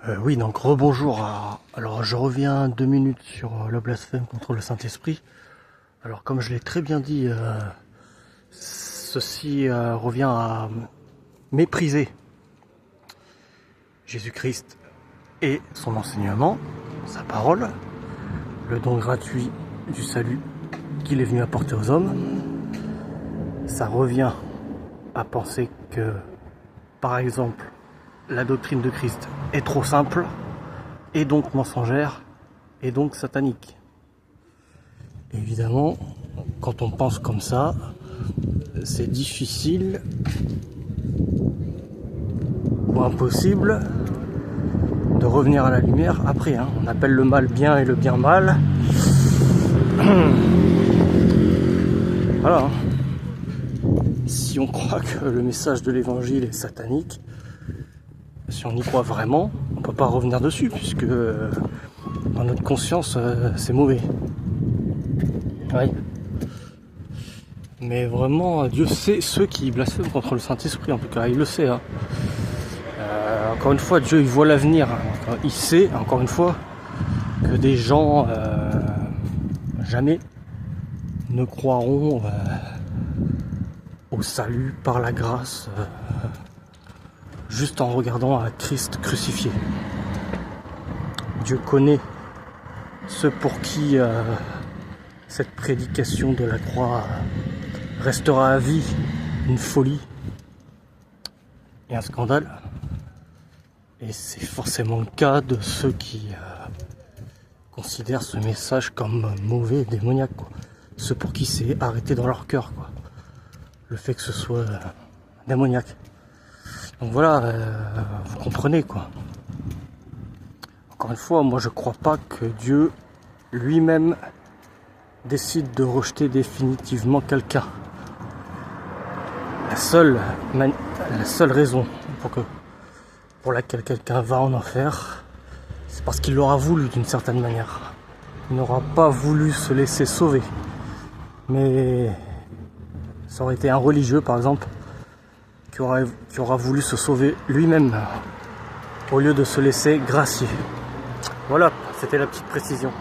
Oui, donc rebonjour. Alors je reviens 2 minutes sur le blasphème contre le Saint-Esprit. Alors comme je l'ai très bien dit, ceci revient à mépriser Jésus-Christ et son enseignement, sa parole, le don gratuit du salut qu'il est venu apporter aux hommes. Ça revient à penser que, par exemple, la doctrine de Christ est trop simple, et donc mensongère, et donc satanique. Évidemment, quand on pense comme ça, c'est difficile ou impossible de revenir à la lumière après. On appelle le mal bien et le bien mal. Voilà. Si on croit que le message de l'évangile est satanique, si on y croit vraiment, on ne peut pas revenir dessus, puisque dans notre conscience, c'est mauvais. Oui. Mais vraiment, Dieu sait ceux qui blasphèment contre le Saint-Esprit, en tout cas, il le sait. Encore une fois, Dieu il voit l'avenir. Il sait, encore une fois, que des gens jamais ne croiront au salut par la grâce, juste en regardant à Christ crucifié. Dieu connaît ceux pour qui cette prédication de la croix restera à vie une folie et un scandale. Et c'est forcément le cas de ceux qui considèrent ce message comme mauvais et démoniaque, quoi. Ceux pour qui c'est arrêté dans leur cœur, quoi. Le fait que ce soit démoniaque. Donc voilà, vous comprenez, quoi. Encore une fois, moi je crois pas que Dieu lui-même décide de rejeter définitivement quelqu'un. La seule raison pour laquelle quelqu'un va en enfer, c'est parce qu'il l'aura voulu d'une certaine manière. Il n'aura pas voulu se laisser sauver. Mais ça aurait été un religieux, par exemple, qui aura voulu se sauver lui-même, au lieu de se laisser gracier. Voilà, c'était la petite précision.